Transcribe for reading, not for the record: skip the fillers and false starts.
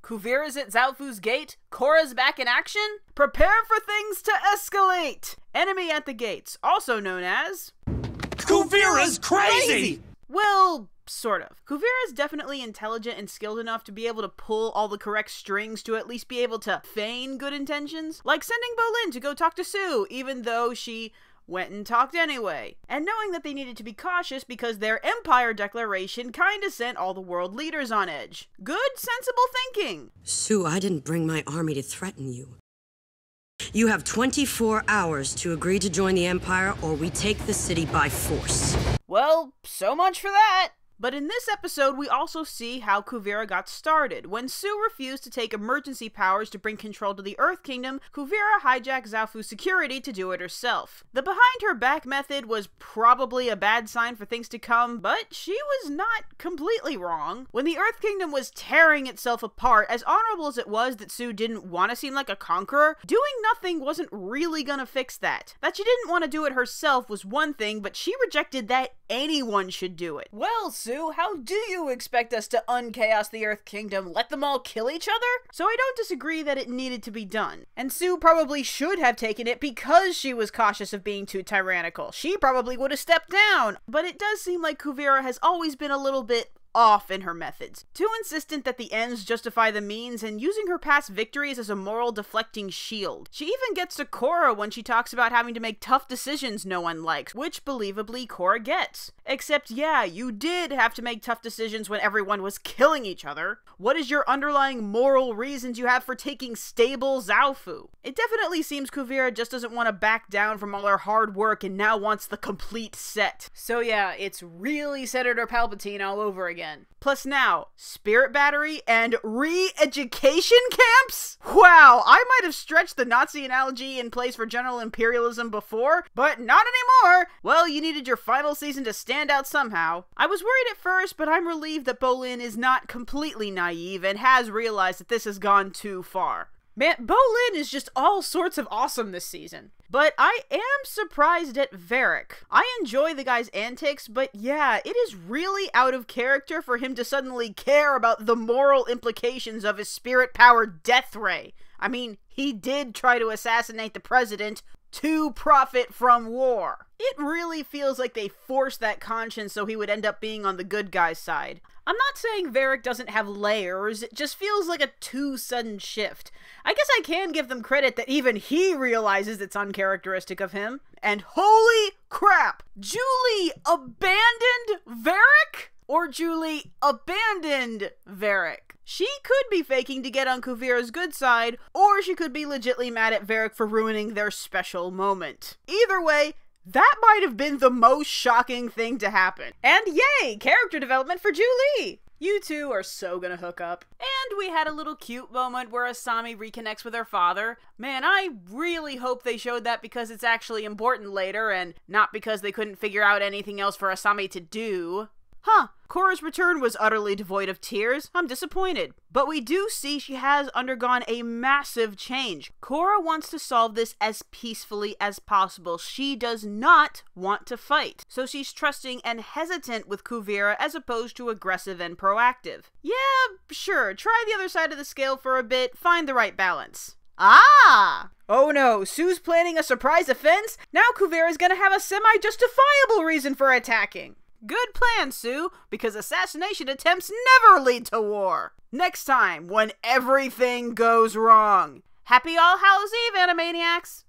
Kuvira's at Zaofu's gate? Korra's back in action? Prepare for things to escalate! Enemy at the gates, also known as... Kuvira's crazy! Well, sort of. Kuvira is definitely intelligent and skilled enough to be able to pull all the correct strings to at least be able to feign good intentions. Like sending Bolin to go talk to Sue, even though she went and talked anyway. And knowing that they needed to be cautious because their Empire Declaration kinda sent all the world leaders on edge. Good, sensible thinking. Sue, I didn't bring my army to threaten you. You have 24 hours to agree to join the Empire, or we take the city by force. Well, so much for that. But in this episode, we also see how Kuvira got started. When Sue refused to take emergency powers to bring control to the Earth Kingdom, Kuvira hijacked Zaofu's security to do it herself. The behind her back method was probably a bad sign for things to come, but she was not completely wrong. When the Earth Kingdom was tearing itself apart, as honorable as it was that Sue didn't want to seem like a conqueror, doing nothing wasn't really gonna fix that. That she didn't want to do it herself was one thing, but she rejected that anyone should do it. Well, Sue, how do you expect us to unchaos the Earth Kingdom? Let them all kill each other? So I don't disagree that it needed to be done. And Sue probably should have taken it because she was cautious of being too tyrannical. She probably would have stepped down. But it does seem like Kuvira has always been a little bit off in her methods. Too insistent that the ends justify the means, and using her past victories as a moral deflecting shield. She even gets to Korra when she talks about having to make tough decisions no one likes, which believably Korra gets. Except, yeah, you did have to make tough decisions when everyone was killing each other. What is your underlying moral reasons you have for taking stable Zaofu? It definitely seems Kuvira just doesn't want to back down from all her hard work and now wants the complete set. So yeah, it's really Senator Palpatine all over again. Plus now, spirit battery and re-education camps? Wow, I might have stretched the Nazi analogy in place for general imperialism before, but not anymore! Well, you needed your final season to stand out somehow. I was worried at first, but I'm relieved that Bolin is not completely naive and has realized that this has gone too far. Man, Bolin is just all sorts of awesome this season. But I am surprised at Varric. I enjoy the guy's antics, but yeah, it is really out of character for him to suddenly care about the moral implications of his spirit-powered death ray. I mean, he did try to assassinate the president to profit from war. It really feels like they forced that conscience so he would end up being on the good guy's side. I'm not saying Varric doesn't have layers, it just feels like a too sudden shift. I guess I can give them credit that even he realizes it's uncharacteristic of him. And holy crap! Julie abandoned Varric? Or Julie abandoned Varric? She could be faking to get on Kuvira's good side, or she could be legitly mad at Varric for ruining their special moment. Either way, that might have been the most shocking thing to happen. And yay, character development for Julie! You two are so gonna hook up. And we had a little cute moment where Asami reconnects with her father. Man, I really hope they showed that because it's actually important later, and not because they couldn't figure out anything else for Asami to do. Huh, Korra's return was utterly devoid of tears. I'm disappointed. But we do see she has undergone a massive change. Korra wants to solve this as peacefully as possible. She does not want to fight. So she's trusting and hesitant with Kuvira as opposed to aggressive and proactive. Yeah, sure, try the other side of the scale for a bit, find the right balance. Ah! Oh no, Sue's planning a surprise offense? Now Kuvira's gonna have a semi-justifiable reason for attacking. Good plan, Sue, because assassination attempts never lead to war. Next time, when everything goes wrong. Happy All Hallows Eve, Animaniacs!